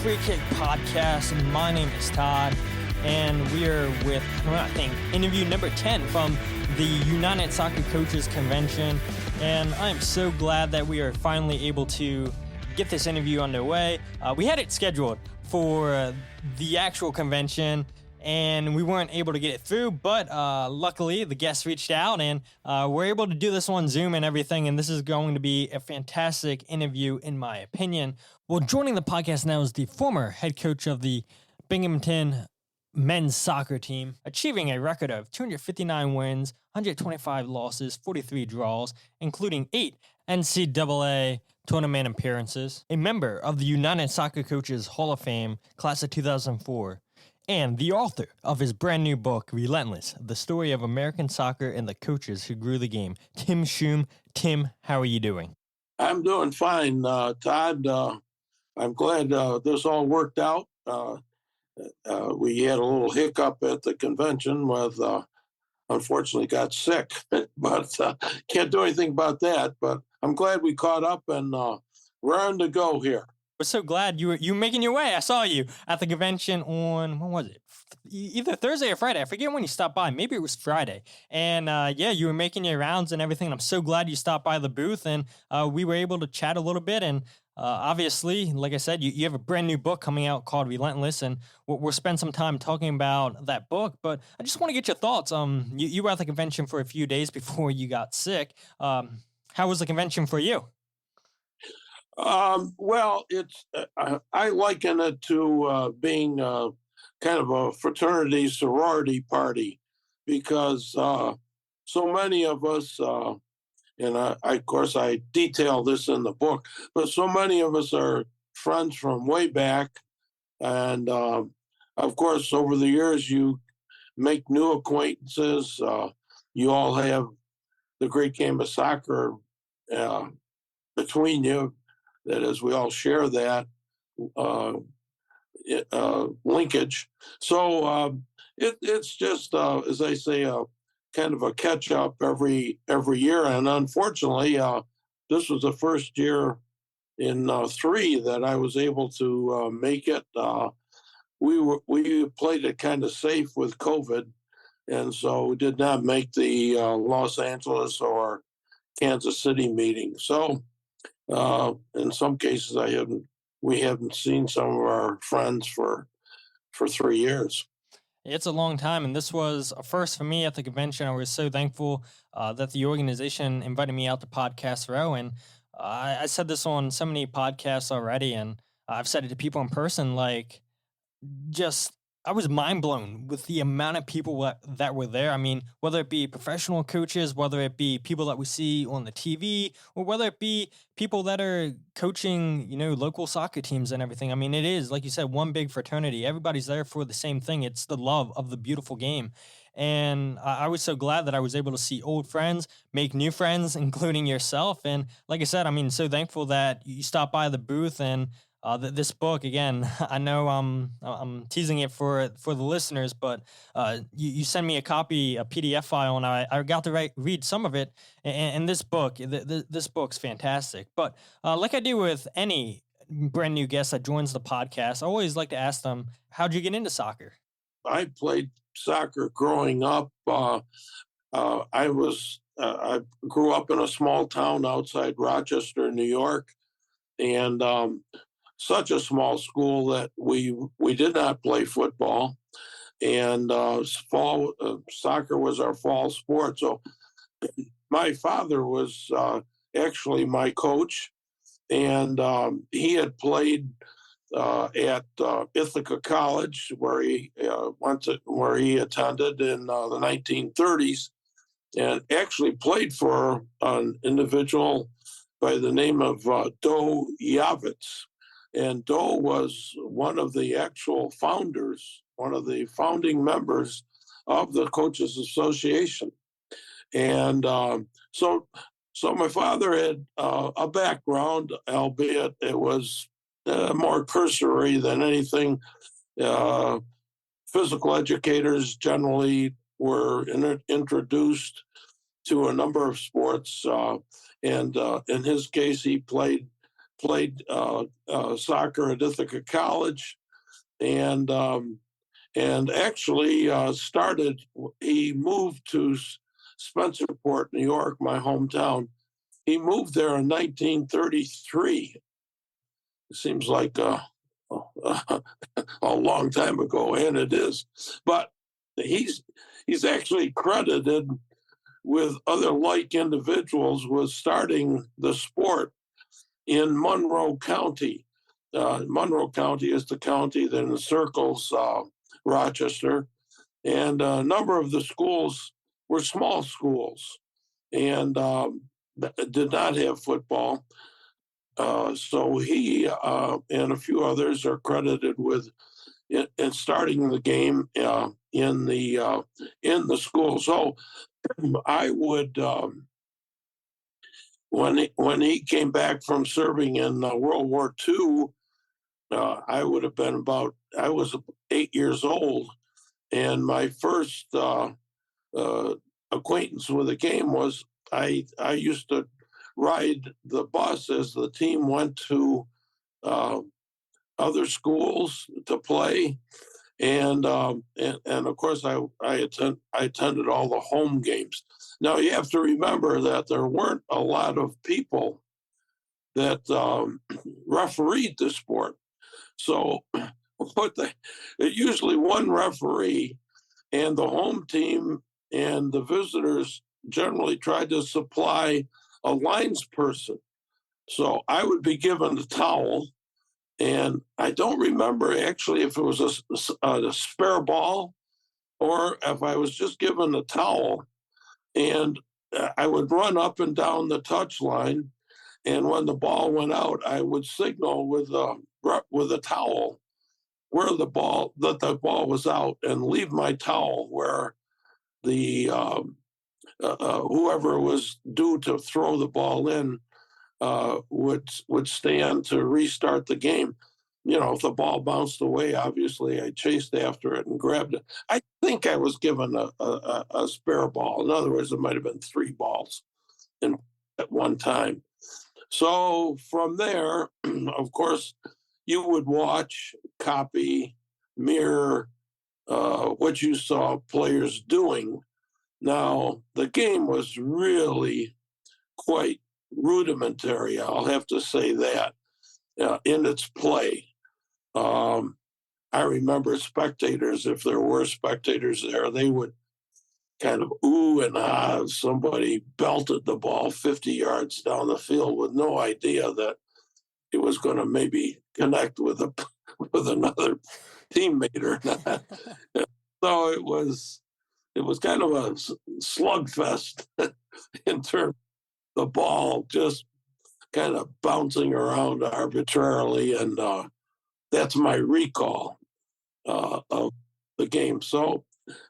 Free Kick Podcast. My name is Todd, and we are with, interview number 10 from the United Soccer Coaches Convention. And I am so glad that we are finally able to get this interview underway. We had it scheduled for the actual convention, and we weren't able to get it through, but luckily the guests reached out, and we're able to do this on Zoom and everything, and this is going to be a fantastic interview in my opinion. Well, joining the podcast now is the former head coach of the Binghamton men's soccer team, achieving a record of 259 wins, 125 losses, 43 draws, including 8 NCAA tournament appearances, a member of the United Soccer Coaches Hall of Fame, class of 2004, and the author of his brand new book, Relentless, The Story of American Soccer and the Coaches Who Grew the Game. Tim Schum. Tim, how are you doing? I'm doing fine, Todd. I'm glad this all worked out. We had a little hiccup at the convention with, unfortunately got sick, but can't do anything about that. But I'm glad we caught up and we're on to go here. We're so glad you were making your way. I saw you at the convention on, when was it? Either Thursday or Friday. I forget when you stopped by. Maybe it was Friday. And you were making your rounds and everything. I'm so glad you stopped by the booth, and we were able to chat a little bit. And obviously, like I said, you have a brand new book coming out called Relentless, and we'll spend some time talking about that book. But I just want to get your thoughts. You were at the convention for a few days before you got sick. How was the convention for you? Well, it's I liken it to being kind of a fraternity sorority party, because so many of us, and of course I detail this in the book, but so many of us are friends from way back, and of course over the years you make new acquaintances. You all have the great game of soccer between you. That is, we all share that linkage. So it's just, as I say, kind of a catch up every year. And unfortunately, this was the first year in 3 that I was able to make it. We played it kind of safe with COVID, and so we did not make the Los Angeles or Kansas City meeting. So. In some cases, we haven't seen some of our friends for 3 years. It's a long time, and this was a first for me at the convention. I was so thankful that the organization invited me out to Podcast Row, and I said this on so many podcasts already, and I've said it to people in person, like, I was mind blown with the amount of people that were there. I mean, whether it be professional coaches, whether it be people that we see on the TV, or whether it be people that are coaching, local soccer teams and everything. I mean, it is, like you said, one big fraternity. Everybody's there for the same thing. It's the love of the beautiful game. And I was so glad that I was able to see old friends, make new friends, including yourself. And like I said, I mean, so thankful that you stopped by the booth. And this book, again, I know I'm teasing it for the listeners, but you sent me a copy, a PDF file, and I got to read some of it. And this book, this book's fantastic. But like I do with any brand new guest that joins the podcast, I always like to ask them, how'd you get into soccer? I played soccer growing up. I grew up in a small town outside Rochester, New York, and such a small school that we did not play football, and soccer was our fall sport. So my father was actually my coach, and he had played at Ithaca College, where he attended in the 1930s, and actually played for an individual by the name of Doe Yavitz. And Doe was one of the actual founders, one of the founding members of the Coaches Association. And so my father had a background, albeit it was more cursory than anything. Physical educators generally were introduced to a number of sports. And in his case, he played played soccer at Ithaca College, and actually started. He moved to Spencerport, New York, my hometown. He moved there in 1933. It seems like a long time ago, and it is. But he's actually credited with other like individuals with starting the sport in Monroe County. Monroe County is the county that encircles Rochester, and a number of the schools were small schools and did not have football. So he and a few others are credited with in starting the game in the school. So I would when he came back from serving in World War II, I would have been I was 8 years old, and my first acquaintance with the game was I used to ride the bus as the team went to other schools to play, and of course I attended all the home games. Now you have to remember that there weren't a lot of people that refereed the sport, so usually one referee, and the home team and the visitors generally tried to supply a lines person. So I would be given a towel, and I don't remember actually if it was a spare ball or if I was just given a towel. And I would run up and down the touch line, and when the ball went out, I would signal with a towel where the ball was out, and leave my towel where the whoever was due to throw the ball in would stand to restart the game. You know, if the ball bounced away, obviously I chased after it and grabbed it. I think I was given a spare ball. In other words, it might have been three balls at one time. So from there, of course, you would watch, copy, mirror what you saw players doing. Now, the game was really quite rudimentary, I'll have to say that, in its play. I remember spectators, if there were spectators there, they would kind of ooh and ah as somebody belted the ball 50 yards down the field with no idea that it was going to maybe connect with with another teammate or not. So it was kind of a slugfest in terms of the ball just kind of bouncing around arbitrarily, and that's my recall of the game. So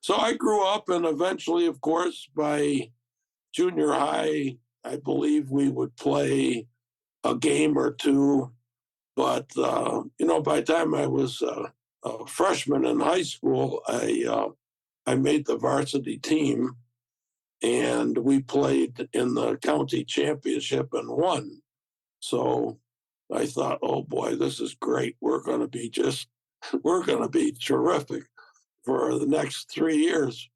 I grew up, and eventually, of course, by junior high, I believe we would play a game or two. But by the time I was a freshman in high school, I made the varsity team, and we played in the county championship and won. So I thought, oh boy, this is great. We're going to be terrific for the next 3 years.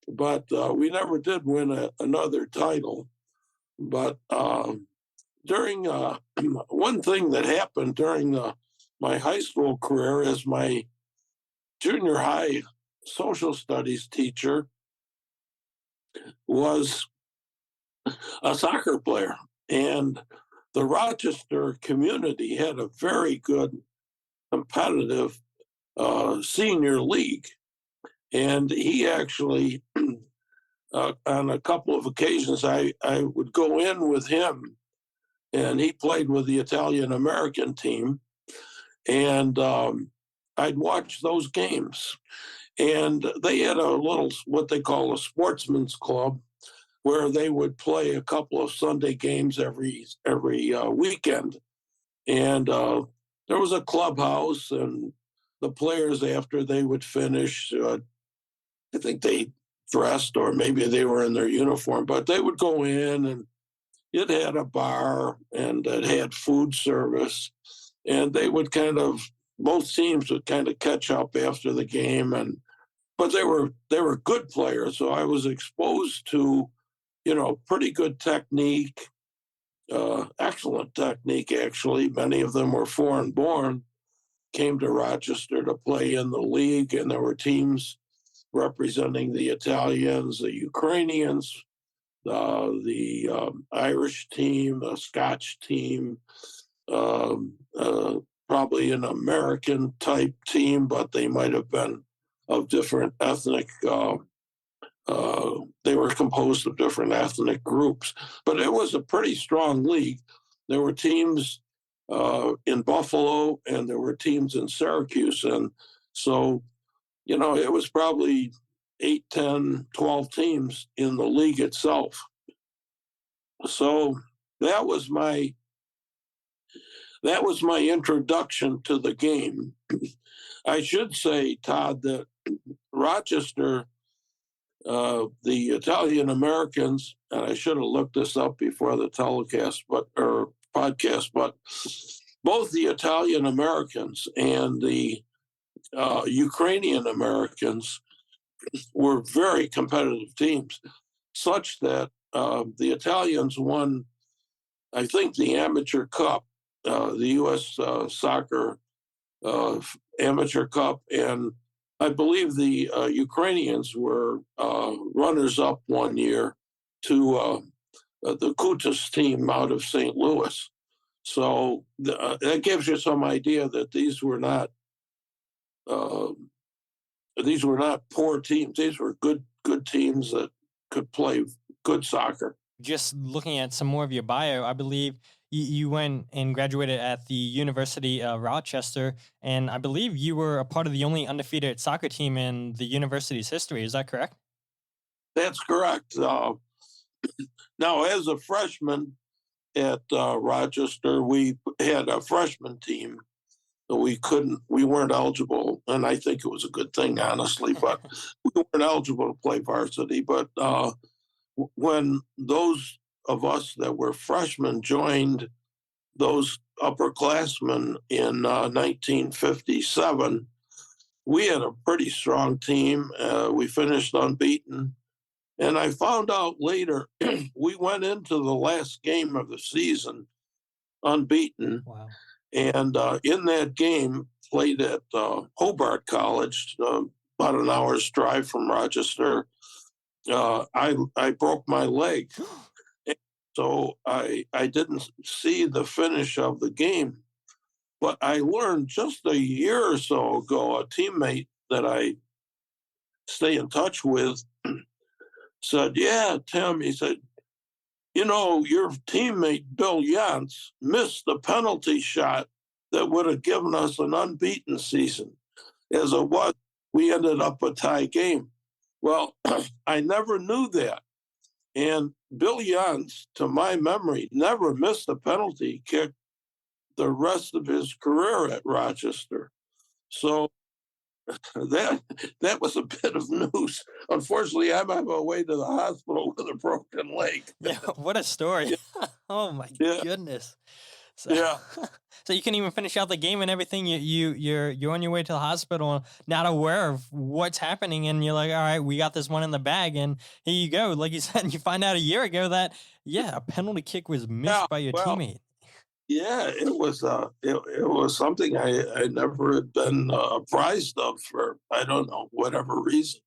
But we never did win another title. But during one thing that happened during my high school career is my junior high social studies teacher was a soccer player, and the Rochester community had a very good competitive senior league, and he actually on a couple of occasions I would go in with him, and he played with the Italian American team, and I'd watch those games. And they had a little, what they call a sportsman's club, where they would play a couple of Sunday games every weekend. And there was a clubhouse, and the players, after they would finish, I think they dressed, or maybe they were in their uniform, but they would go in and it had a bar and it had food service, and they would both teams would kind of catch up after the game, and but they were good players, so I was exposed to, pretty good technique, excellent technique actually. Many of them were foreign born, came to Rochester to play in the league, and there were teams representing the Italians, the Ukrainians, the Irish team, the Scotch team, probably an American type team, but they might have been of different ethnic. They were composed of different ethnic groups, but it was a pretty strong league. There were teams in Buffalo, and there were teams in Syracuse, and so it was probably 8, 10, 12 teams in the league itself. So that was my introduction to the game. I should say, Todd, that Rochester, the Italian Americans, and I should have looked this up before the telecast, or podcast, but both the Italian Americans and the Ukrainian Americans were very competitive teams, such that the Italians won, I think, the Amateur Cup, the U.S. Soccer Amateur Cup, and I believe the Ukrainians were runners-up one year to the Kutas team out of St. Louis. So that gives you some idea that these were not poor teams. These were good teams that could play good soccer. Just looking at some more of your bio, I believe you went and graduated at the University of Rochester, and I believe you were a part of the only undefeated soccer team in the university's history. Is that correct? That's correct. Now, as a freshman at Rochester, we had a freshman team. We weren't eligible, and I think it was a good thing, honestly, but we weren't eligible to play varsity. But when those of us that were freshmen joined those upperclassmen in 1957, we had a pretty strong team. We finished unbeaten. And I found out later, we went into the last game of the season unbeaten. Wow. And in that game, played at Hobart College, about an hour's drive from Rochester. I broke my leg. So I didn't see the finish of the game. But I learned just a year or so ago, a teammate that I stay in touch with said, "Yeah, Tim," he said, "your teammate Bill Yance missed the penalty shot that would have given us an unbeaten season. As it was, we ended up a tie game." Well, I never knew that. And Bill Yance, to my memory, never missed a penalty kick the rest of his career at Rochester. So that was a bit of news. Unfortunately, I'm on my way to the hospital with a broken leg. Yeah, what a story. Oh my goodness. So, Yeah. So you can even finish out the game and everything. You're on your way to the hospital, not aware of what's happening, and you're like, all right, we got this one in the bag, and here you go. Like you said, you find out a year ago that a penalty kick was missed by your teammate. Yeah, it was something I never had been apprised of for, I don't know, whatever reason.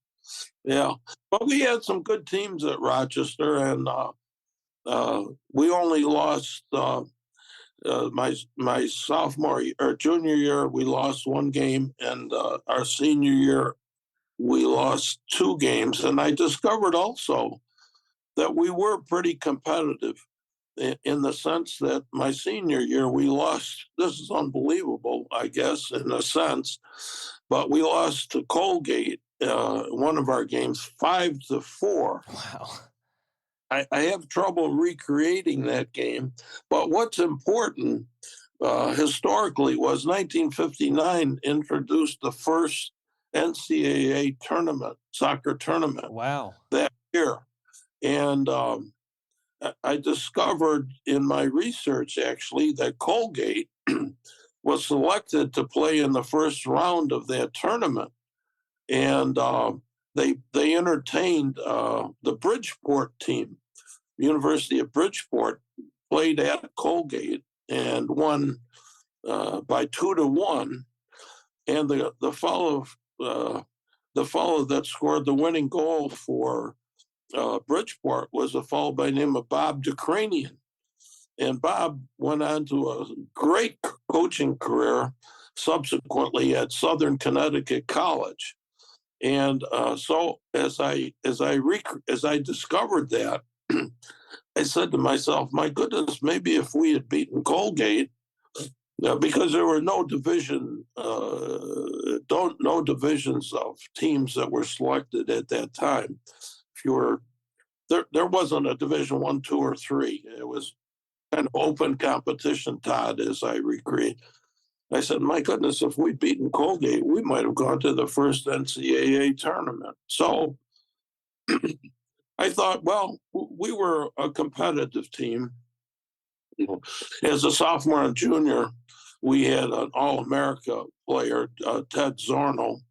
Yeah, but we had some good teams at Rochester, and we only lost my sophomore or junior year. We lost one game, and our senior year we lost 2 games. And I discovered also that we were pretty competitive, in the sense that my senior year we lost. This is unbelievable, I guess, in a sense, but we lost to Colgate one of our games 5-4. Wow. I have trouble recreating that game, but what's important historically was 1959 introduced the first NCAA tournament, soccer tournament. Wow. That year. And I discovered in my research actually that Colgate was selected to play in the first round of that tournament, and they entertained the Bridgeport team. University of Bridgeport played at Colgate and won by 2-1. And the fellow that scored the winning goal for Bridgeport was a fellow by the name of Bob DeCranian. And Bob went on to a great coaching career subsequently at Southern Connecticut College. And so as I discovered that, I said to myself, "My goodness, maybe if we had beaten Colgate, because there were no divisions of teams that were selected at that time. If you were there wasn't a Division 1, 2, or 3. It was kind of open competition, Todd, as I recreate. I said, my goodness, if we'd beaten Colgate, we might have gone to the first NCAA tournament. So I thought, well, we were a competitive team. As a sophomore and junior, we had an All-America player, Ted Zorno.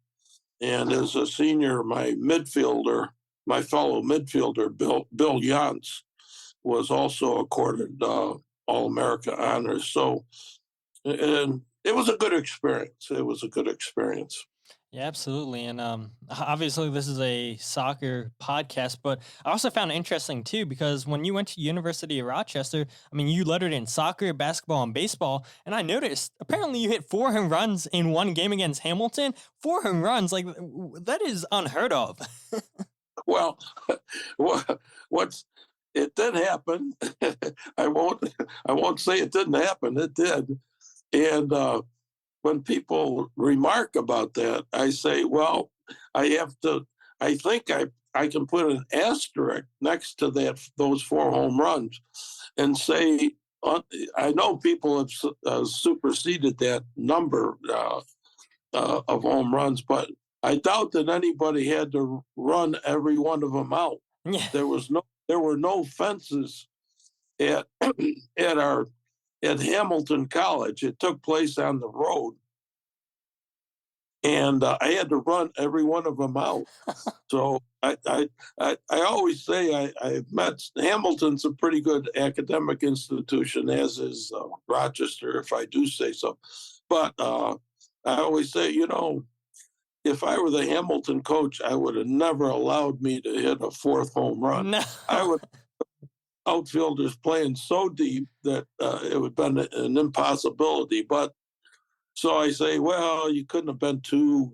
And as a senior, my fellow midfielder, Bill Yantz, was also accorded All-America honors. So, and it was a good experience. Yeah, absolutely. And obviously, this is a soccer podcast, but I also found it interesting too because when you went to University of Rochester, I mean, you lettered in soccer, basketball, and baseball, and I noticed apparently you hit 4 home runs in one game against Hamilton. 4 home runs, like that is unheard of. Well, what's it did happen. I won't say it didn't happen. It did, and when people remark about that, I say, well, I think I can put an asterisk next to those 4 home runs and say, I know people have superseded that number of home runs, but I doubt that anybody had to run every one of them out. Yeah. There were no fences at at Hamilton College. It took place on the road, and I had to run every one of them out. So I always say I've met Hamilton's a pretty good academic institution, as is Rochester, if I do say so. But I always say, if I were the Hamilton coach, I would have never allowed me to hit a 4th home run. No. I would outfielders playing so deep that it would have been an impossibility. But so I say, well, you couldn't have been too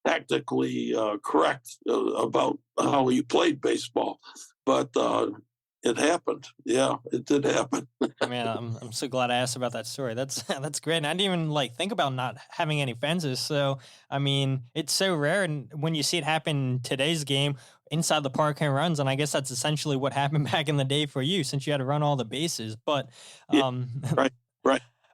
tactically correct about how he played baseball, but it happened. Yeah, it did happen. Man, I'm so glad I asked about that story. That's that's great. And I didn't even think about not having any fences. So I mean, it's so rare, and when you see it happen in today's game inside the park and runs, and I guess that's essentially what happened back in the day for you, since you had to run all the bases. But Yeah, right.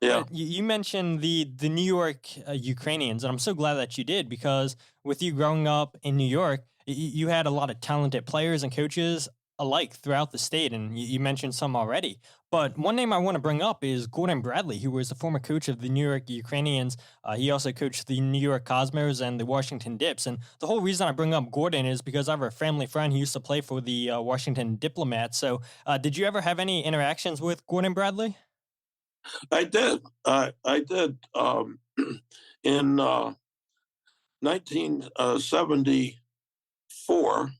Yeah. but you mentioned the New York Ukrainians, and I'm so glad that you did because with you growing up in New York, you had a lot of talented players and coaches alike throughout the state, and you mentioned some already. But one name I want to bring up is Gordon Bradley, who was the former coach of the New York Ukrainians. He also coached the New York Cosmos and the Washington Dips. And the whole reason I bring up Gordon is because I have a family friend who used to play for the Washington Diplomats. So did you ever have any interactions with Gordon Bradley? I did. I did. In 1974,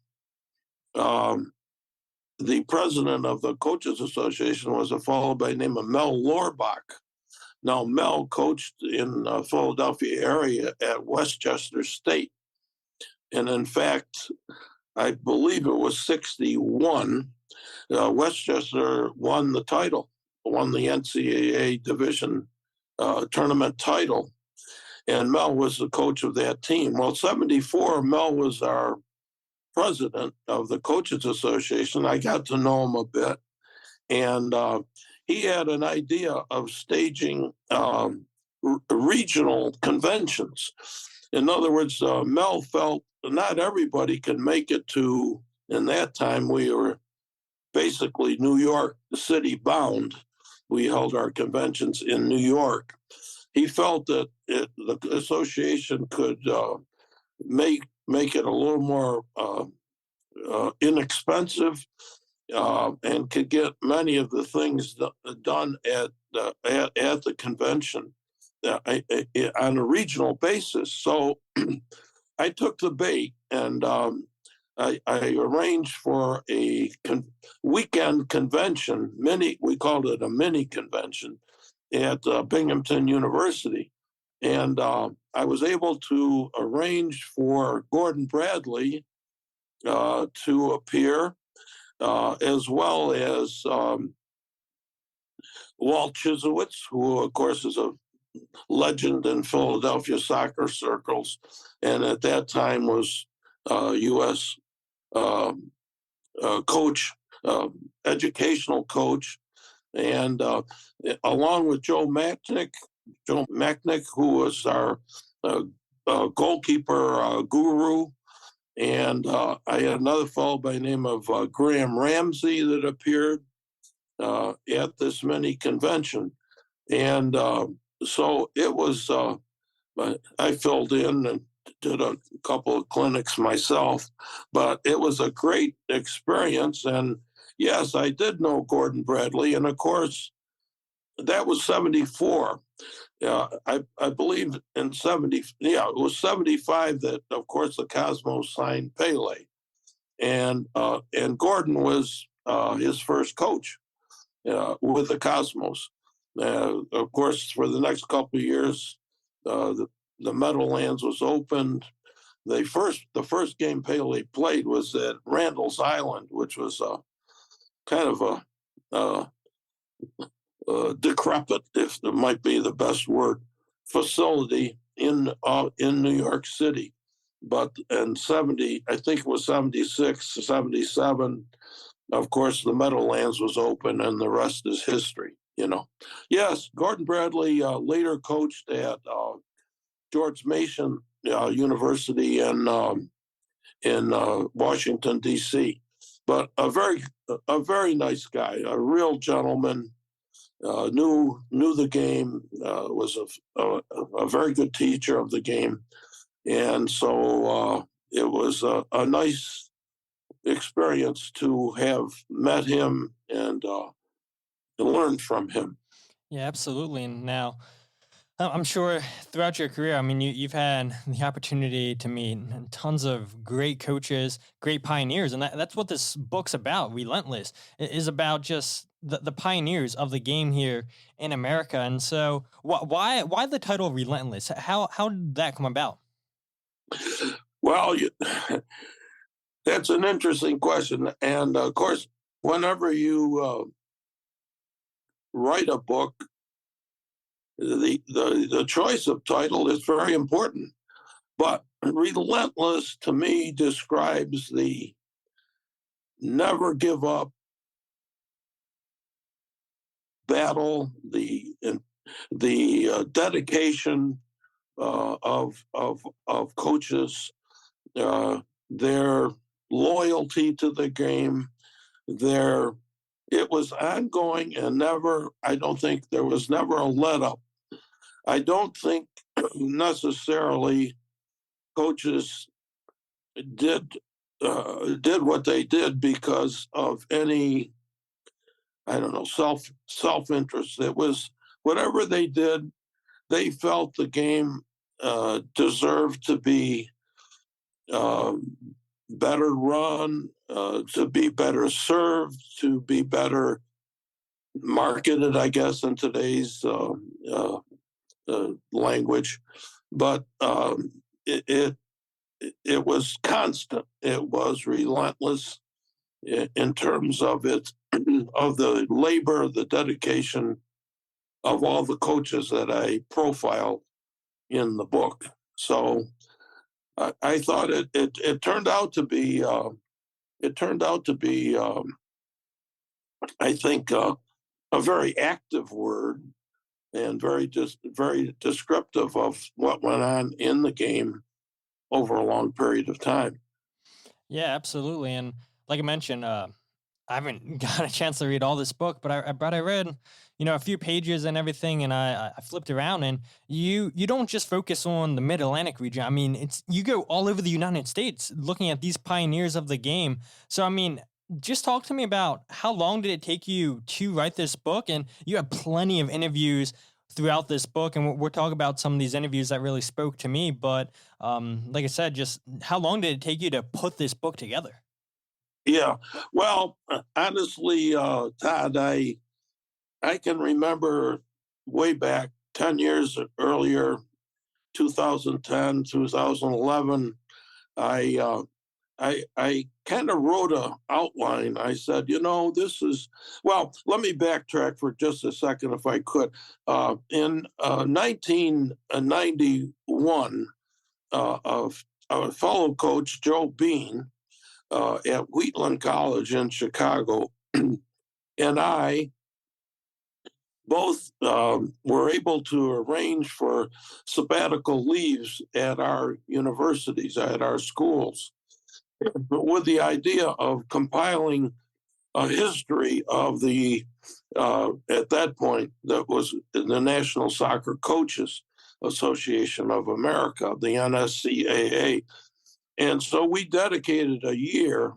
the president of the Coaches Association was a fellow by the name of Mel Lorbach. Now, Mel coached in Philadelphia area at Westchester State. And in fact, I believe it was 61, Westchester won the NCAA division tournament title. And Mel was the coach of that team. Well, 74, Mel was our president of the Coaches Association. I got to know him a bit. And he had an idea of staging regional conventions. In other words, Mel felt not everybody can make it to, in that time, we were basically New York City bound. We held our conventions in New York. He felt that the association could make it a little more inexpensive and could get many of the things done at the convention on a regional basis. So I took the bait and I arranged for a weekend convention. We called it a mini convention at Binghamton University. And I was able to arrange for Gordon Bradley to appear, as well as Walt Chyzowych, who, of course, is a legend in Philadelphia soccer circles, and at that time was U.S. Coach, educational coach, and along with Joe Machnick, who was our goalkeeper guru. And I had another fellow by the name of Graham Ramsey that appeared at this mini convention. And so it was, I filled in and did a couple of clinics myself, but it was a great experience. And yes, I did know Gordon Bradley. And of course, that was 74. I believe in 70, it was 75 that, of course, the Cosmos signed Pele. And Gordon was his first coach with the Cosmos. Of course, for the next couple of years, the Meadowlands was opened. The first game Pele played was at Randall's Island, which was kind of a decrepit, if it might be the best word, facility in New York City. But in 70, I think it was 76, 77, of course, the Meadowlands was open, and the rest is history. Yes, Gordon Bradley later coached at George Mason University in Washington D.C. But a very nice guy, a real gentleman. Knew the game, was a very good teacher of the game, and so it was a nice experience to have met him and learned from him. Yeah, absolutely. And now, I'm sure throughout your career, I mean, you've had the opportunity to meet tons of great coaches, great pioneers, and that's what this book's about. Relentless It is about just the pioneers of the game here in America. And so, why the title Relentless? How did that come about? Well, that's an interesting question, and of course, whenever you write a book, the choice of title is very important. But relentless to me describes the never give up battle, the dedication of coaches, their loyalty to the game, their it was ongoing and never. I don't think there was never a let up. I don't think necessarily coaches did did what they did because of any, I don't know, self interest. It was whatever they did. They felt the game deserved to be uh, better run, to be better served, to be better marketed, I guess, in today's language. But it it was constant. It was relentless in terms of of the labor, the dedication of all the coaches that I profiled in the book. So I thought it turned out to be I think a very active word and very descriptive of what went on in the game over a long period of time. Yeah, absolutely. And like I mentioned, I haven't got a chance to read all this book, but I read, a few pages and everything, and I flipped around, and you don't just focus on the Mid Atlantic region. I mean, it's you go all over the United States looking at these pioneers of the game. So I mean, just talk to me about how long did it take you to write this book, and you have plenty of interviews throughout this book, and we're talking about some of these interviews that really spoke to me. But like I said, just how long did it take you to put this book together? Yeah. Well, honestly, Todd, I can remember way back 10 years earlier, 2010, 2011. I I kind of wrote a outline. I said, this is well. Let me backtrack for just a second, if I could. In 1991, a fellow coach, Joe Bean, at Wheatland College in Chicago, and I both were able to arrange for sabbatical leaves at our universities, at our schools, with the idea of compiling a history of at that point, that was the National Soccer Coaches Association of America, the NSCAA. And so we dedicated a year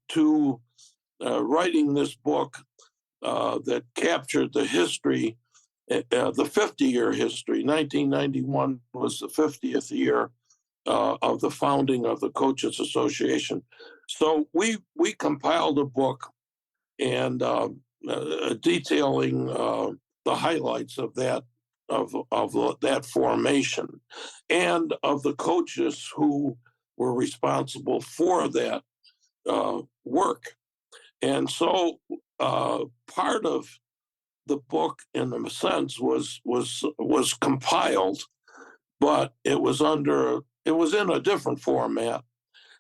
to writing this book that captured the history, the 50-year history. 1991 was the 50th year of the founding of the Coaches Association. So we compiled a book and detailing the highlights of that formation and of the coaches who were responsible for that work. And so part of the book, in a sense, was compiled, but it was in a different format.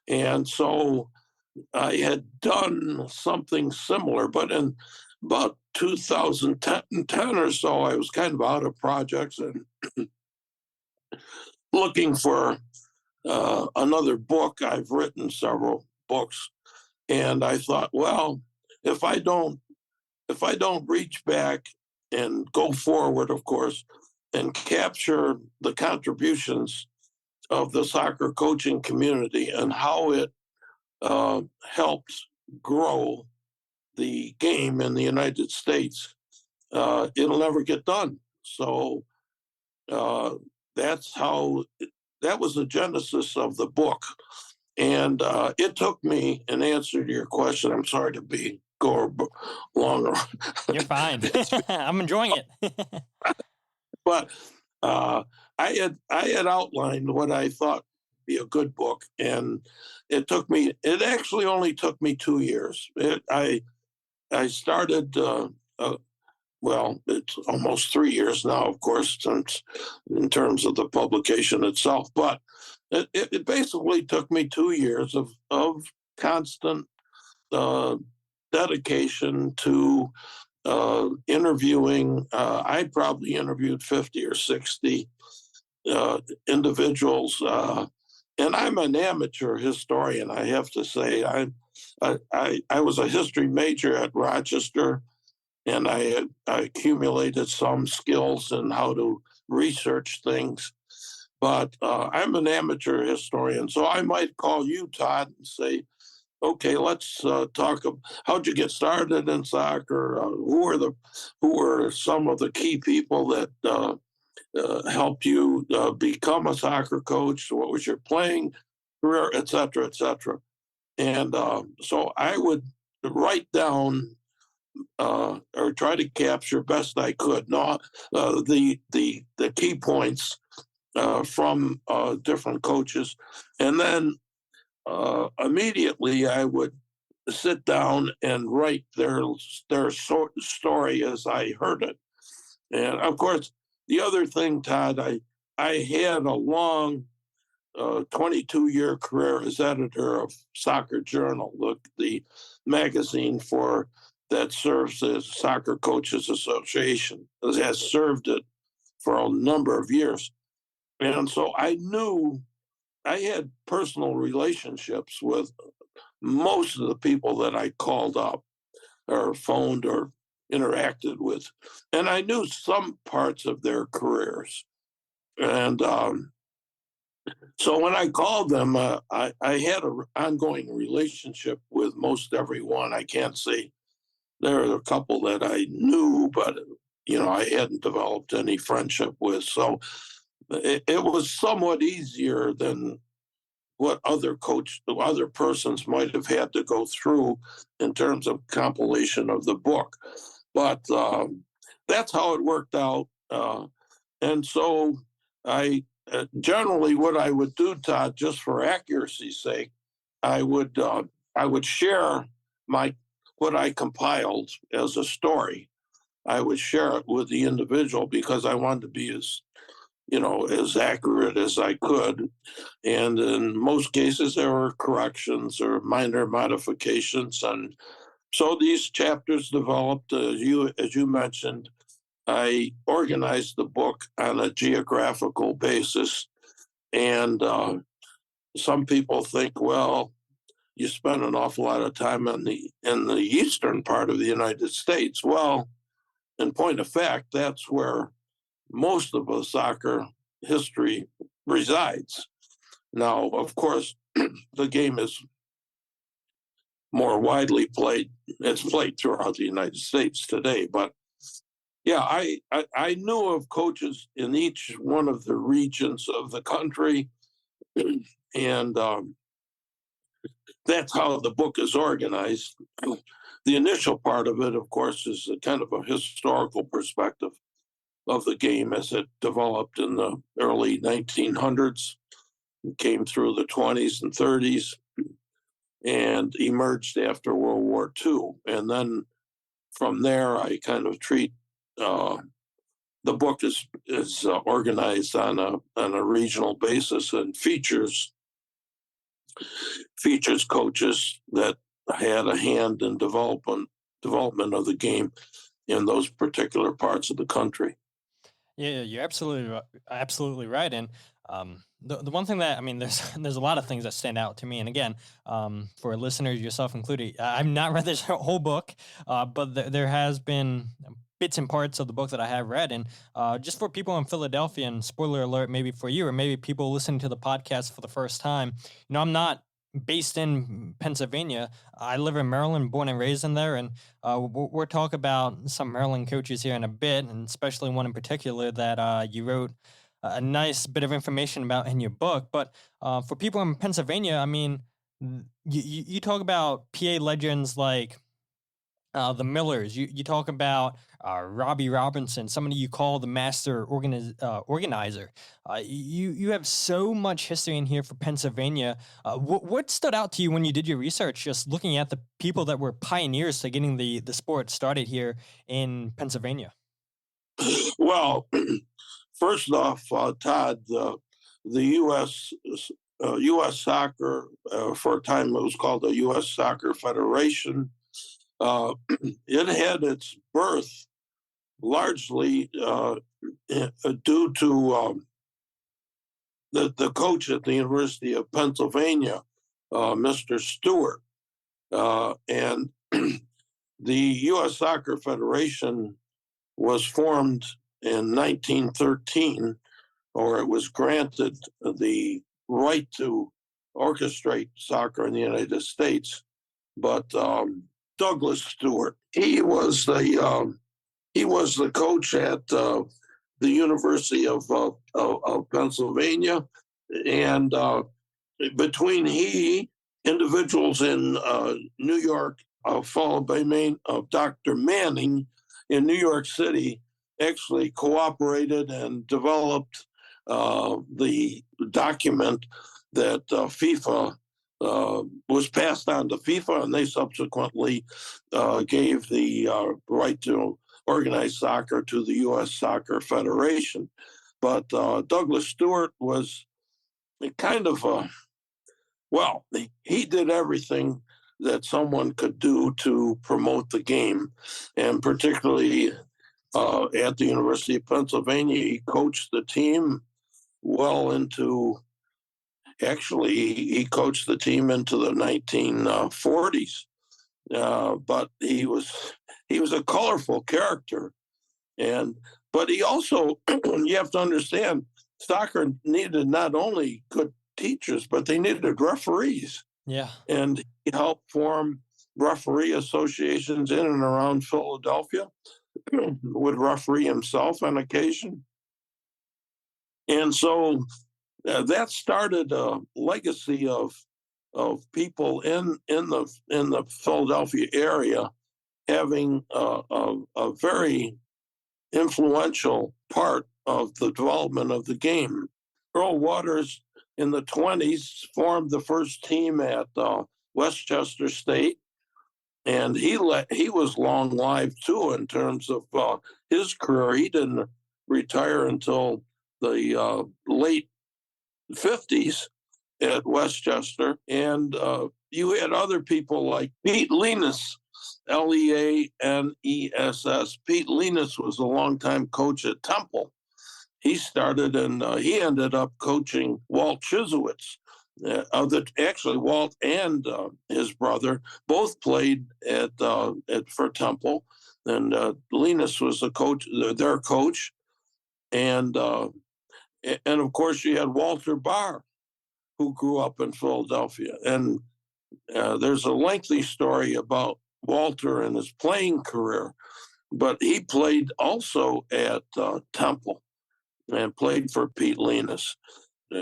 And so I had done something similar, but in about 2010 or so, I was kind of out of projects and looking for another book. I've written several books, and I thought, well, if I don't reach back and go forward, of course, and capture the contributions of the soccer coaching community and how it helped grow the game in the United States, it'll never get done. So uh, that's how that was the genesis of the book. And it took me, in answer to your question, I'm sorry to be go longer. You're fine. I'm enjoying it. But uh, I had outlined what I thought would be a good book, and it actually only took me 2 years. I started well, it's almost 3 years now, of course, since in terms of the publication itself. But it basically took me 2 years of constant uh, dedication to interviewing. I probably interviewed 50 or 60 individuals. And I'm an amateur historian, I have to say. I was a history major at Rochester, and I accumulated some skills in how to research things. But I'm an amateur historian, so I might call you, Todd, and say, okay, let's talk. How'd you get started in soccer? Who were some of the key people that helped you become a soccer coach? What was your playing career, et cetera, et cetera? And so I would write down or try to capture best I could, not the key points from different coaches, and then immediately I would sit down and write their story as I heard it. And of course, the other thing, Todd, I had a long 22-year career as editor of Soccer Journal, the magazine for that serves as Soccer Coaches Association, has served it for a number of years. And so I knew I had personal relationships with most of the people that I called up or phoned or interacted with, and I knew some parts of their careers. And so when I called them, I had an ongoing relationship with most everyone. I can't say there are a couple that I knew, but I hadn't developed any friendship with. So it was somewhat easier than what other persons might have had to go through in terms of compilation of the book. But that's how it worked out. And so I generally what I would do, Todd, just for accuracy's sake, I would share my what I compiled as a story. I would share it with the individual because I wanted to be as accurate as I could. And in most cases, there were corrections or minor modifications. And so these chapters developed, as you mentioned. I organized the book on a geographical basis. And some people think, well, you spend an awful lot of time in the eastern part of the United States. Well, in point of fact, that's where most of the soccer history resides. Now, of course, the game is more widely played. It's played throughout the United States today. But yeah, I knew of coaches in each one of the regions of the country. And that's how the book is organized. The initial part of it, of course, is a kind of a historical perspective of the game as it developed in the early 1900s, came through the 20s and 30s, and emerged after World War II. And then from there, I kind of treat the book is organized on a regional basis and features coaches that had a hand in development of the game in those particular parts of the country. Yeah, you're absolutely right. And the one thing that there's a lot of things that stand out to me. And again, for listeners, yourself included, I've not read this whole book, but there has been bits and parts of the book that I have read. And just for people in Philadelphia, and spoiler alert, maybe for you or maybe people listening to the podcast for the first time, I'm not based in Pennsylvania. I live in Maryland, born and raised in there. And we'll talk about some Maryland coaches here in a bit, and especially one in particular that you wrote a nice bit of information about in your book. But for people in Pennsylvania, you talk about PA legends like the Millers. You talk about Robbie Robinson, somebody you call the master organizer. You have so much history in here for Pennsylvania. What stood out to you when you did your research, just looking at the people that were pioneers to getting the sport started here in Pennsylvania? Well, first off, Todd, the U.S. Soccer, for a time it was called the U.S. Soccer Federation. It had its birth largely due to the coach at the University of Pennsylvania, Mr. Stewart. And the U.S. Soccer Federation was formed in 1913, or it was granted the right to orchestrate soccer in the United States. But Douglas Stewart, he was the coach at the University of Pennsylvania, and between individuals in New York, followed by Dr. Manning in New York City, actually cooperated and developed the document that FIFA was passed on to FIFA, and they subsequently gave the right to organize soccer to the U.S. Soccer Federation. But Douglas Stewart was kind of he did everything that someone could do to promote the game, and particularly at the University of Pennsylvania, he coached the team well into Actually, he coached the team into the 1940s, but he was a colorful character, and but he also you have to understand soccer needed not only good teachers, but they needed referees, Yeah. and he helped form referee associations in and around Philadelphia. Would referee himself on occasion, and so that started a legacy of people in the Philadelphia area having a very influential part of the development of the game. Earl Waters in the 20s formed the first team at Westchester State, and he was long lived too in terms of his career. He didn't retire until the late 50s at Westchester, and you had other people like Pete Leaness, Leaness. Pete Leaness was a longtime coach at Temple. He started and he ended up coaching Walt Chyzowych. Actually, Walt and his brother both played for Temple, and Leaness was their coach, and of course you had Walter Barr, who grew up in Philadelphia. And there's a lengthy story about Walter and his playing career, but he played also at Temple and played for Pete Leaness.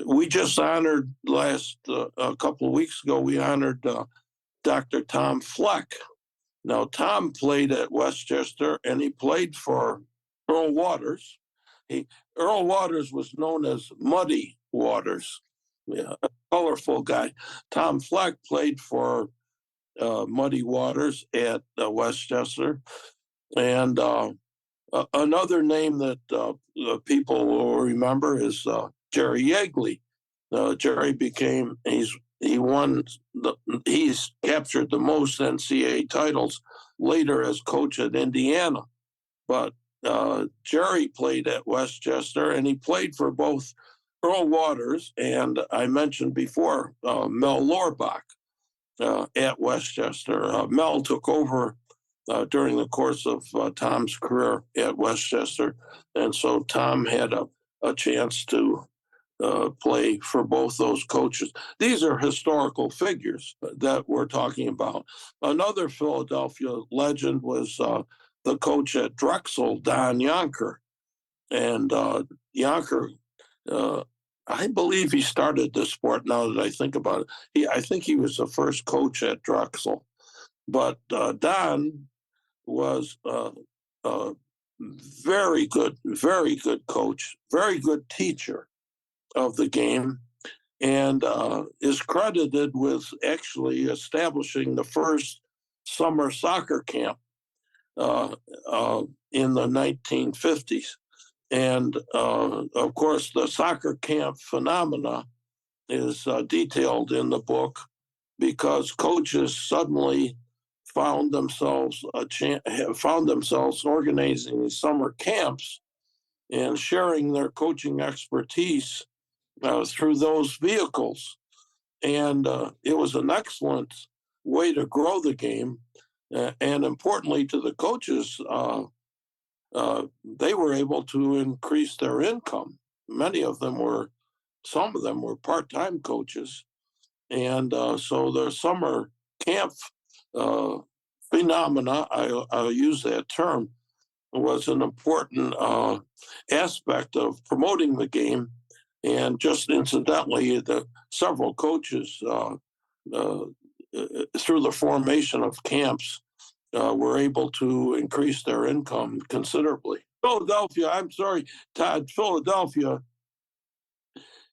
We just honored a couple of weeks ago, we honored Dr. Tom Fleck. Now, Tom played at Westchester and he played for Earl Waters. Earl Waters was known as Muddy Waters. Yeah, a colorful guy. Tom Fleck played for Muddy Waters at Westchester. And another name that people will remember is Jerry Yeagley. Jerry he's captured the most NCAA titles later as coach at Indiana. But Jerry played at Westchester, and he played for both Earl Waters and I mentioned before Mel Lorbach at Westchester. Mel took over during the course of Tom's career at Westchester, and so Tom had a chance to play for both those coaches. These are historical figures that we're talking about. Another Philadelphia legend was the coach at Drexel, Don Yonker. And Yonker, I believe he started the sport now that I think about it. I think he was the first coach at Drexel. But Don was a very good coach, very good teacher of the game, and is credited with actually establishing the first summer soccer camp in the 1950s. And of course, the soccer camp phenomena is detailed in the book because coaches suddenly found themselves organizing these summer camps and sharing their coaching expertise through those vehicles. And it was an excellent way to grow the game. And importantly to the coaches, they were able to increase their income. Some of them were part-time coaches. And so the summer camp phenomena, I'll use that term, was an important aspect of promoting the game. And just incidentally, several coaches through the formation of camps were able to increase their income considerably. Philadelphia,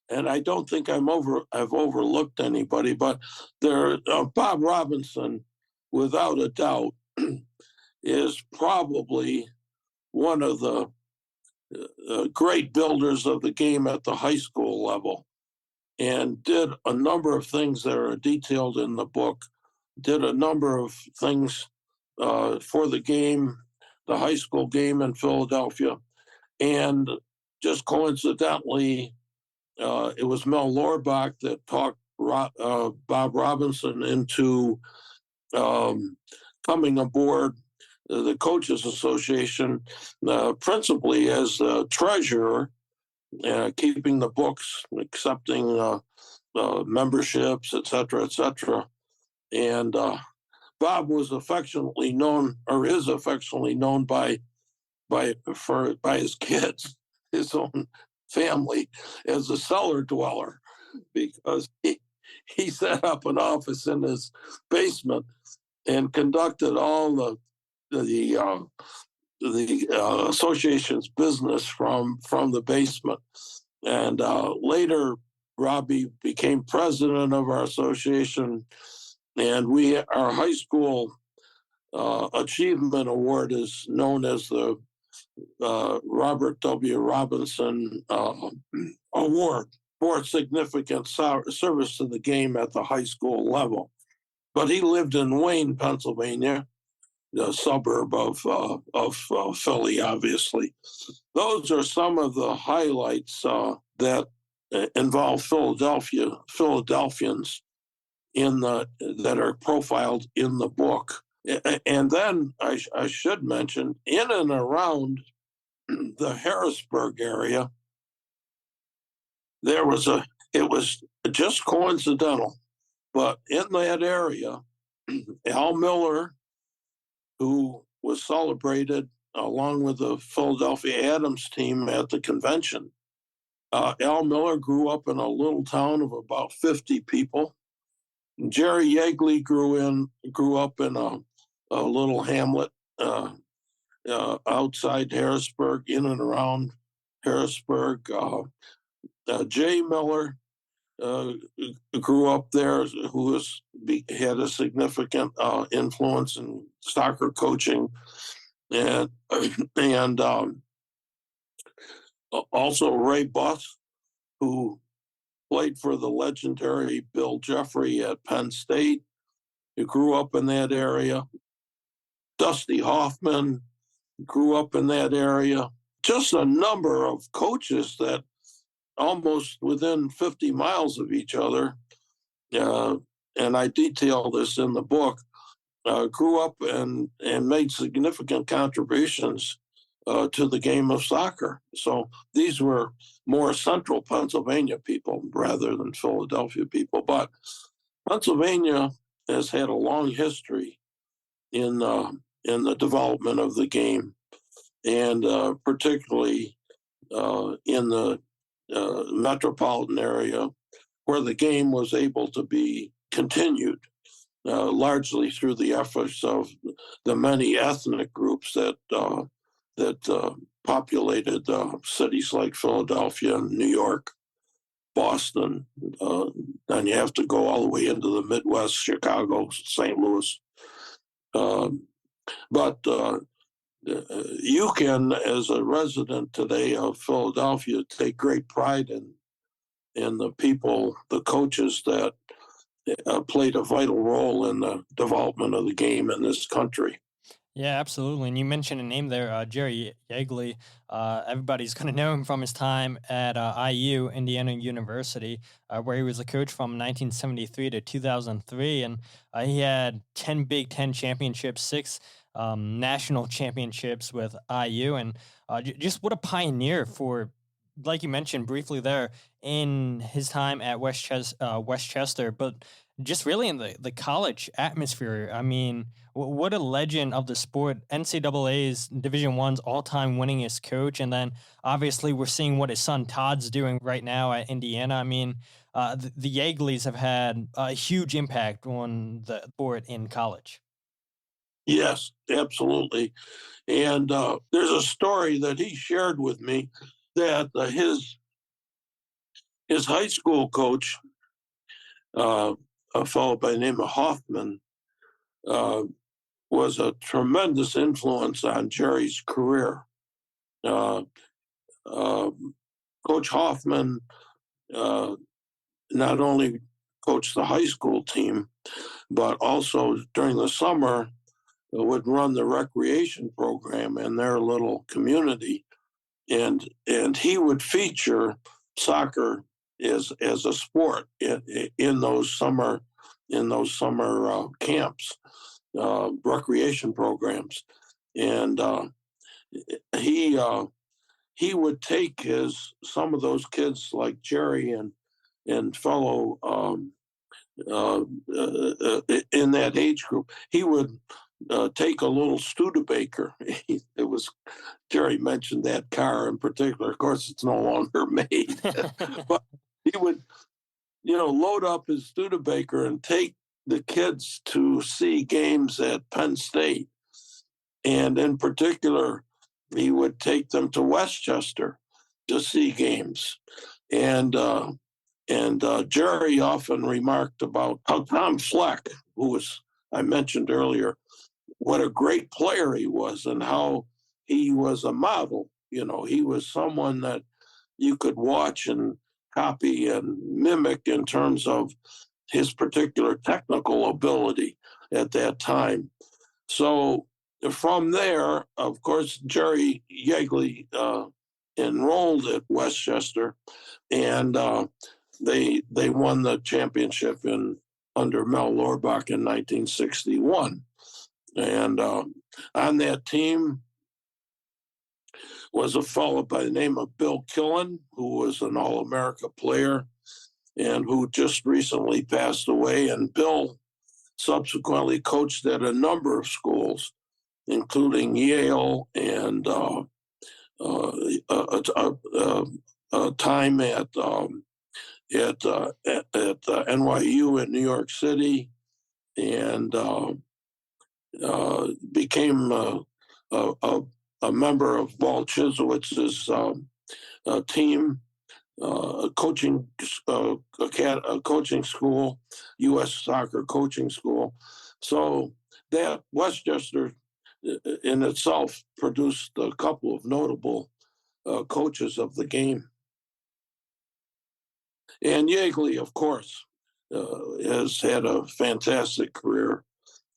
and I don't think I've overlooked anybody, but Bob Robinson, without a doubt, is probably one of the great builders of the game at the high school level, and did a number of things that are detailed in the book, did a number of things for the game, the high school game in Philadelphia. And just coincidentally, it was Mel Lorbach that talked Bob Robinson into coming aboard the Coaches Association, principally as treasurer, keeping the books, accepting memberships, et cetera, et cetera. And Bob was affectionately known, or is affectionately known by his kids, his own family, as a cellar dweller, because he set up an office in his basement and conducted all the association's business from the basement. And later, Robbie became president of our association, and our high school achievement award is known as the Robert W. Robinson Award for significant service to the game at the high school level. But he lived in Wayne, Pennsylvania, the suburb of Philly, obviously. Those are some of the highlights that involve Philadelphians that are profiled in the book. And then I should mention, in and around the Harrisburg area, it was just coincidental, but in that area, Al Miller, who was celebrated along with the Philadelphia Adams team at the convention. Al Miller grew up in a little town of about 50 people. Jerry Yeagley grew up in a little hamlet outside Harrisburg, in and around Harrisburg. Jay Miller grew up there, who had a significant influence in soccer coaching, and also Ray Buss, who played for the legendary Bill Jeffrey at Penn State, who grew up in that area. Dusty Hoffman grew up in that area. Just a number of coaches that almost within 50 miles of each other, and I detail this in the book, grew up and made significant contributions to the game of soccer. So these were more central Pennsylvania people rather than Philadelphia people. But Pennsylvania has had a long history in the development of the game, and particularly in the metropolitan area, where the game was able to be continued, largely through the efforts of the many ethnic groups that populated cities like Philadelphia and New York, Boston. Then you have to go all the way into the Midwest, Chicago, St. Louis. But you can, as a resident today of Philadelphia, take great pride in the people, the coaches that played a vital role in the development of the game in this country. Yeah, absolutely. And you mentioned a name there, Jerry Yeagley. Everybody's going to know him from his time at IU, Indiana University, where he was a coach from 1973 to 2003. And he had 10 Big Ten championships, 6 national championships with IU. And just what a pioneer for, like you mentioned briefly there, in his time at Westchester, but just really in the college atmosphere. I mean, what a legend of the sport. NCAA's Division I's all-time winningest coach, and then obviously we're seeing what his son Todd's doing right now at Indiana. I mean, the Yeagleys have had a huge impact on the sport in college. Yes, absolutely. And there's a story that he shared with me that his high school coach, a fellow by the name of Hoffman, was a tremendous influence on Jerry's career. Coach Hoffman not only coached the high school team, but also during the summer would run the recreation program in their little community, and he would feature soccer as a sport in those summer camps, recreation programs, and he he would take his some of those kids like Jerry and fellow uh, in that age group. He would take a little Studebaker. It was Jerry mentioned that car in particular. Of course, it's no longer made, but he would, load up his Studebaker and take the kids to see games at Penn State. And in particular, he would take them to Westchester to see games. And Jerry often remarked about how Tom Fleck, I mentioned earlier, what a great player he was and how he was a model. He was someone that you could watch and copy and mimic in terms of his particular technical ability at that time. So from there, of course, Jerry Yeagley enrolled at Westchester, and they won the championship under Mel Lorbach in 1961. And on that team was a fellow by the name of Bill Killen, who was an All-America player and who just recently passed away. And Bill subsequently coached at a number of schools, including Yale and a time at NYU in New York City, and became a member of Walt Chyzowicz's team, coaching school, U.S. soccer coaching school. So that Westchester in itself produced a couple of notable coaches of the game. And Yeagley, of course, has had a fantastic career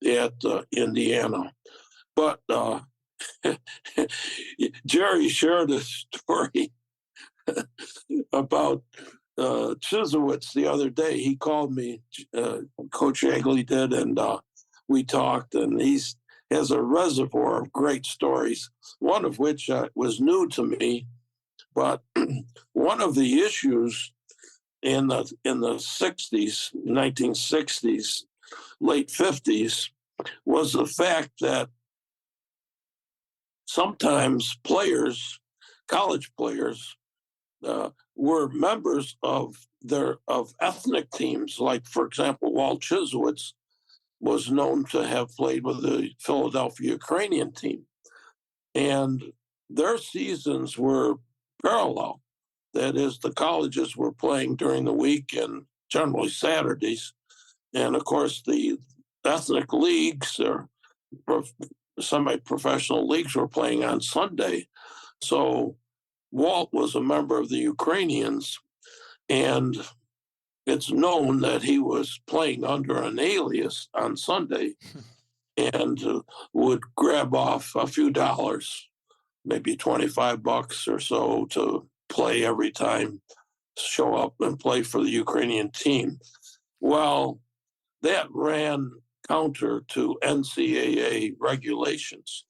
at Indiana. But Jerry shared a story about Chyzowicz the other day. He called me, Coach Yeagley did, and we talked, and he has a reservoir of great stories, one of which was new to me. But one of the issues in the 60s, 1960s, late 50s, was the fact that sometimes college players, were members of ethnic teams. Like, for example, Walt Chyzowicz was known to have played with the Philadelphia Ukrainian team, and their seasons were parallel. That is, the colleges were playing during the week and generally Saturdays. And of course, the ethnic leagues or semi-professional leagues were playing on Sunday. So Walt was a member of the Ukrainians, and it's known that he was playing under an alias on Sunday and would grab off a few dollars, maybe $25 or so, to play every time, show up and play for the Ukrainian team. Well, that ran counter to NCAA regulations.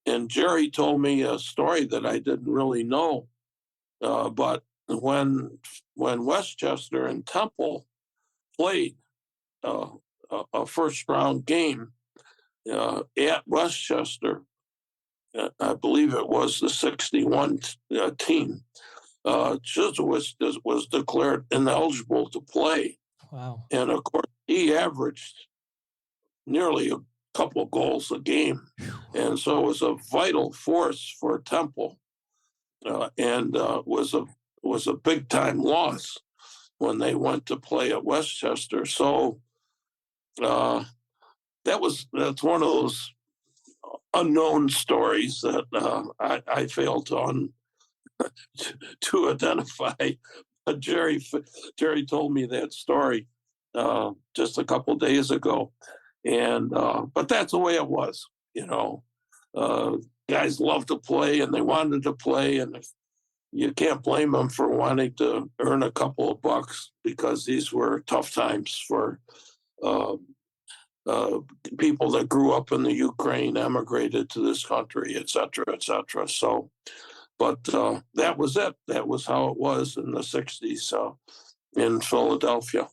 And Jerry told me a story that I didn't really know. But when Westchester and Temple played a first round game at Westchester, I believe it was the 61 team, Chyzowicz was declared ineligible to play. Wow. And of course, he averaged nearly a couple of goals a game. And so it was a vital force for Temple, and was a big time loss when they went to play at Westchester. So that's one of those unknown stories that I failed to identify. But Jerry told me that story just a couple of days ago, and but that's the way it was. Guys loved to play, and they wanted to play, and you can't blame them for wanting to earn a couple of bucks because these were tough times for uh, uh, people that grew up in the Ukraine, emigrated to this country, et cetera, et cetera. So, but that was it. That was how it was in the 60s in Philadelphia.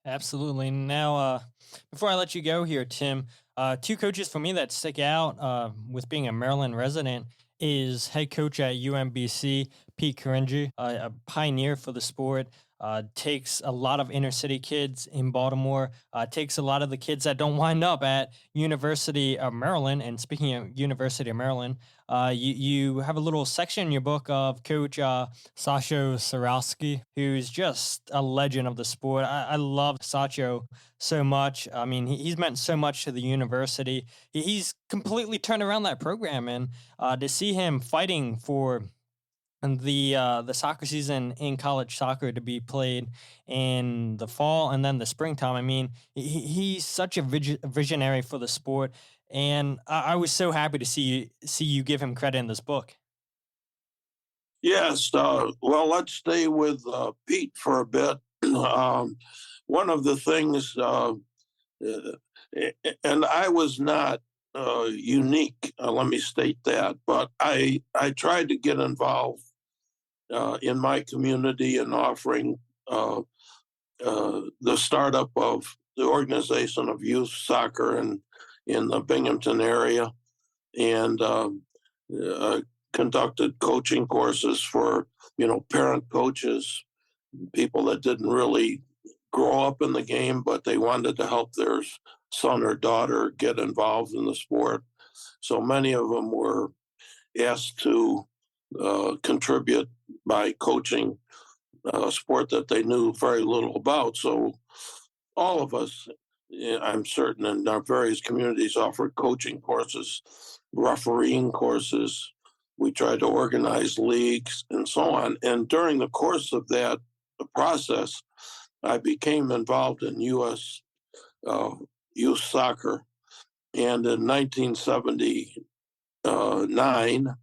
Absolutely. Now, before I let you go here, Tim, two coaches for me that stick out with being a Maryland resident is head coach at UMBC, Pete Caringi, a pioneer for the sport. Takes a lot of inner city kids in Baltimore, takes a lot of the kids that don't wind up at University of Maryland. And speaking of University of Maryland, you have a little section in your book of Coach Sasho Sarowski, who's just a legend of the sport. I love Sacho so much. I mean, he's meant so much to the university. He's completely turned around that program, and to see him fighting for the soccer season in college soccer to be played in the fall and then the springtime. I mean, he's such a visionary for the sport, and I was so happy to see you give him credit in this book. Yes. Well, let's stay with Pete for a bit. One of the things, and I was not unique, let me state that, but I tried to get involved in my community and offering the startup of the organization of youth soccer in the Binghamton area, and uh, conducted coaching courses for parent coaches, people that didn't really grow up in the game, but they wanted to help their son or daughter get involved in the sport. So many of them were asked to contribute by coaching a sport that they knew very little about. So all of us, I'm certain, in our various communities offered coaching courses, refereeing courses. We tried to organize leagues and so on. And during the course of that process, I became involved in U.S. Youth soccer. And in 1979,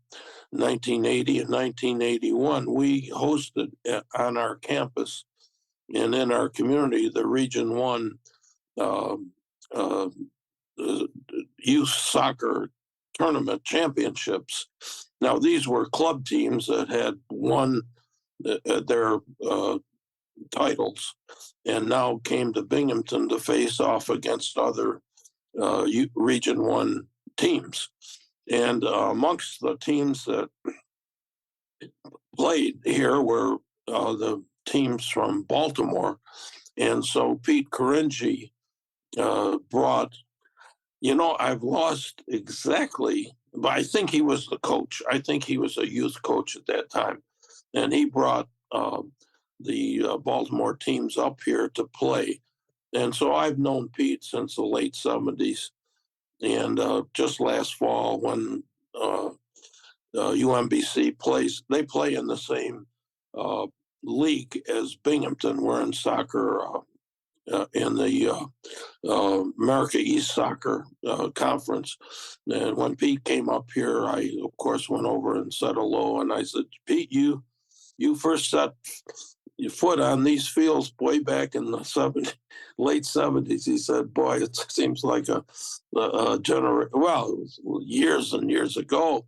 1980, and 1981, we hosted on our campus and in our community the Region 1 uh, uh, youth soccer tournament championships. Now, these were club teams that had won their titles and now came to Binghamton to face off against other Region 1 teams. And amongst the teams that played here were the teams from Baltimore. And so Pete Caringi brought, I've lost exactly, but I think he was the coach. I think he was a youth coach at that time. And he brought the Baltimore teams up here to play. And so I've known Pete since the late 70s. And just last fall, when UMBC plays, they play in the same league as Binghamton. We're in soccer in the America East Soccer Conference. And when Pete came up here, I, of course, went over and said hello. And I said, Pete, you first set your foot on these fields way back in the late 70s. He said, boy, it seems like a years and years ago.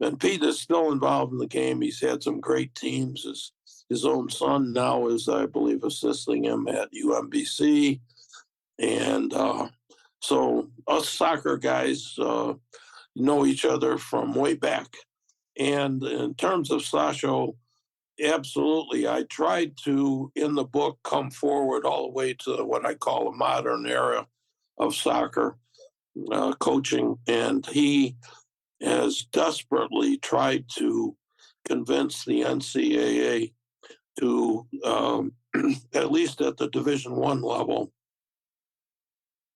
And Pete is still involved in the game. He's had some great teams. His own son now is, I believe, assisting him at UMBC. And so us soccer guys know each other from way back. And in terms of Sasho, absolutely. I tried to, in the book, come forward all the way to what I call a modern era of soccer coaching. And he has desperately tried to convince the NCAA to, at least at the Division I level,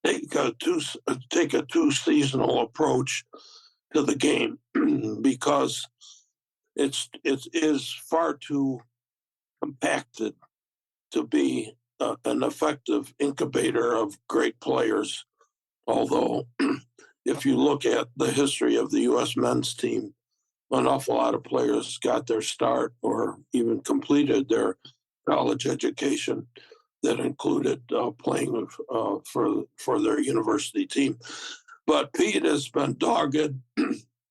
take a two seasonal approach to the game because it is far too compacted to be an effective incubator of great players. Although, if you look at the history of the U.S. men's team, an awful lot of players got their start or even completed their college education that included playing for their university team. But Pete has been dogged,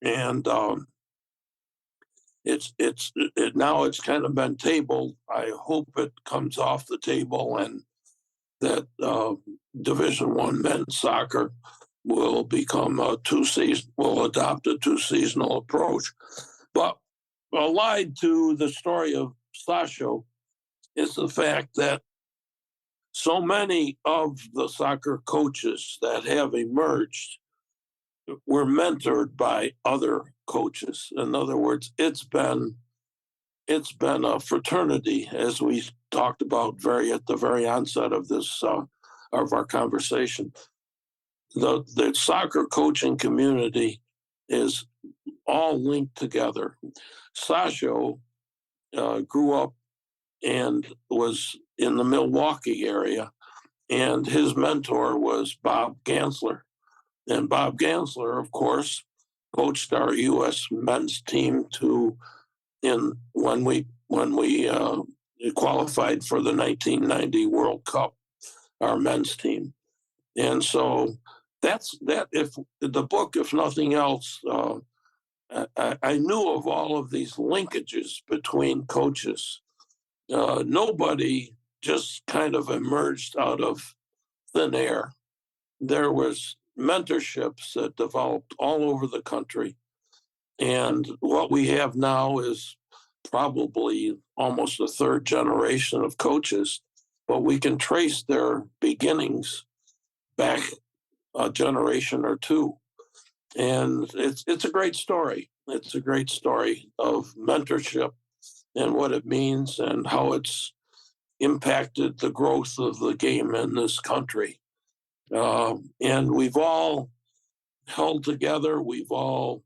and now it's kind of been tabled. I hope it comes off the table and that Division One men's soccer will become will adopt a two-seasonal approach. But allied to the story of Sasho is the fact that so many of the soccer coaches that have emerged were mentored by other coaches. In other words, it's been a fraternity, as we talked about at the very onset of this of our conversation. The soccer coaching community is all linked together. Sasho grew up and was in the Milwaukee area, and his mentor was Bob Gansler. And Bob Gansler, of course, coached our U.S. men's team when we qualified for the 1990 World Cup, our men's team. And so that's that. If the book, if nothing else, I knew of all of these linkages between coaches. Nobody just kind of emerged out of thin air. There was mentorships that developed all over the country. And what we have now is probably almost a third generation of coaches, but we can trace their beginnings back a generation or two. And it's a great story. It's a great story of mentorship and what it means and how it's impacted the growth of the game in this country. And we've all held together. We've all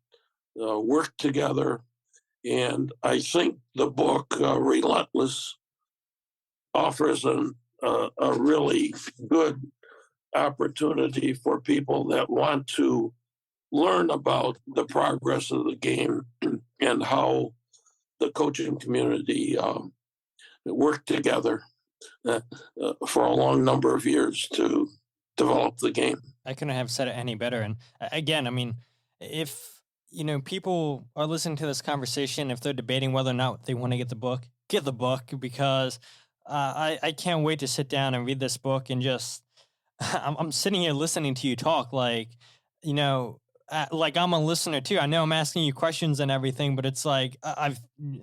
worked together. And I think the book, Relentless, offers a really good opportunity for people that want to learn about the progress of the game and how the coaching community worked together for a long number of years to develop the game. I couldn't have said it any better. And again, I mean, if people are listening to this conversation, if they're debating whether or not they want to get the book because I can't wait to sit down and read this book and just I'm sitting here listening to you talk like like I'm a listener too. I know I'm asking you questions and everything, but it's like I've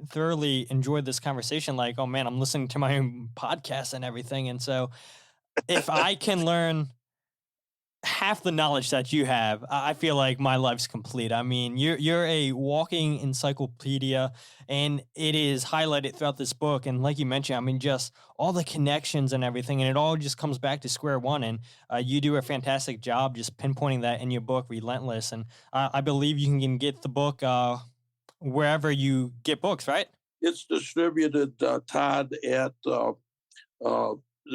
thoroughly enjoyed this conversation. Like, oh man, I'm listening to my own podcast and everything. And so if I can learn half the knowledge that you have, I feel like my life's complete. I mean, you're a walking encyclopedia, and it is highlighted throughout this book. And like you mentioned, I mean, just all the connections and everything, and it all just comes back to square one. And you do a fantastic job just pinpointing that in your book, Relentless. And I believe you can get the book wherever you get books, right? It's distributed, Todd, at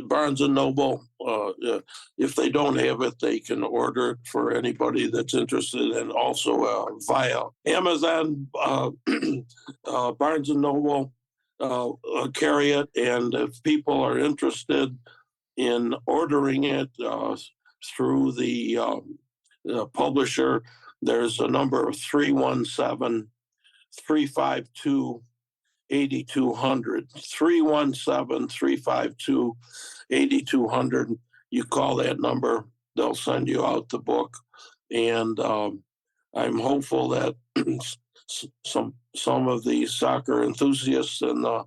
Barnes and Noble. If they don't have it, they can order it for anybody that's interested, and also via Amazon, Barnes and Noble carry it. And if people are interested in ordering it through the publisher, there's a number of 317-352 8200, 317-352-8200. You call that number, they'll send you out the book. And I'm hopeful that some of the soccer enthusiasts in the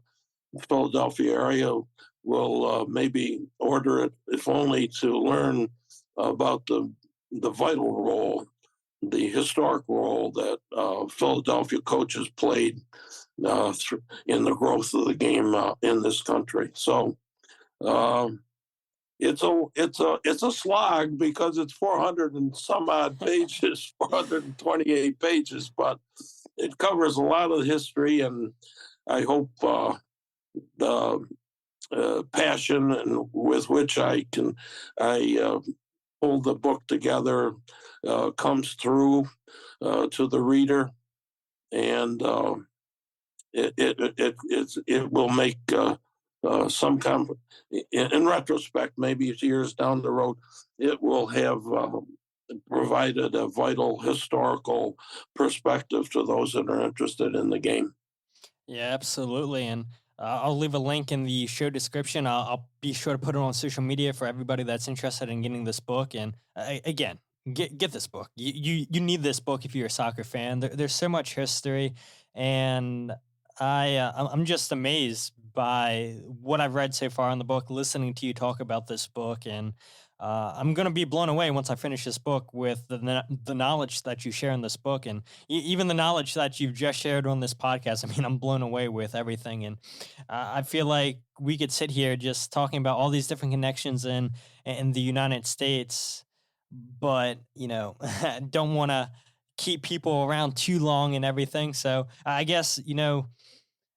Philadelphia area will maybe order it, if only to learn about the vital role, the historic role that Philadelphia coaches played in the growth of the game in this country. So it's a slog because it's 400 and some odd pages, 428 pages, but it covers a lot of history, and I hope the passion and with which I hold the book together comes through to the reader. and it will make some kind of, in retrospect, maybe years down the road, it will have provided a vital historical perspective to those that are interested in the game. Yeah, absolutely. And I'll leave a link in the show description. I'll be sure to put it on social media for everybody that's interested in getting this book. And again, get this book. You need this book if you're a soccer fan. There's so much history, and I'm just amazed by what I've read so far in the book. Listening to you talk about this book, and I'm gonna be blown away once I finish this book with the knowledge that you share in this book, and even the knowledge that you've just shared on this podcast. I mean, I'm blown away with everything, and I feel like we could sit here just talking about all these different connections in the United States, but don't want to keep people around too long and everything. So I guess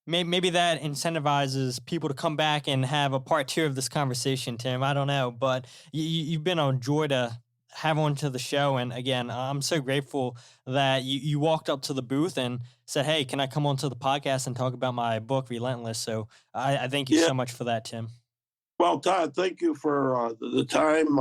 maybe that incentivizes people to come back and have a part two of this conversation, Tim. I don't know, but you've been a joy to have onto the show. And again, I'm so grateful that you walked up to the booth and said, "Hey, can I come onto the podcast and talk about my book, Relentless?" So I thank you so much for that, Tim. Well, Todd, thank you for the time.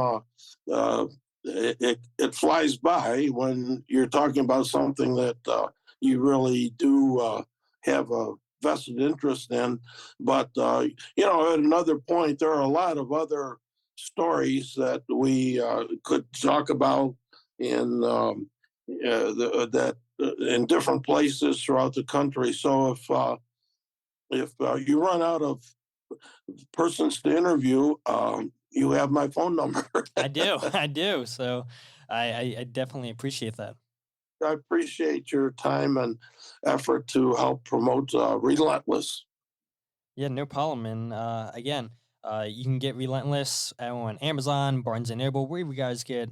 It flies by when you're talking about something that you really do have a vested interest in. But at another point, there are a lot of other stories that we could talk about in in different places throughout the country. So if you run out of persons to interview, you have my phone number. I do. So I definitely appreciate that. I appreciate your time and effort to help promote Relentless. Yeah, no problem. And again, you can get Relentless on Amazon, Barnes and Noble, wherever you guys get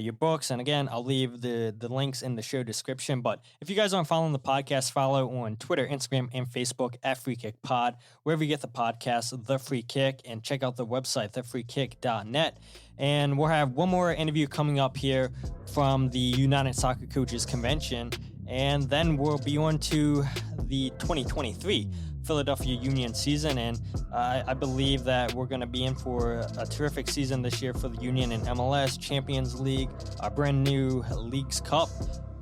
your books. And again, I'll leave the links in the show description. But if you guys aren't following the podcast, follow on Twitter, Instagram, and Facebook at Free Kick Pod, wherever you get the podcast, The Free Kick, and check out the website, thefreekick.net. And we'll have one more interview coming up here from the United Soccer Coaches Convention. And then we'll be on to the 2023 Philadelphia Union season. And I believe that we're going to be in for a terrific season this year for the Union in MLS, Champions League, our brand new Leagues Cup.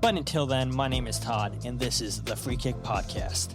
But until then, my name is Todd, and this is the Free Kick Podcast.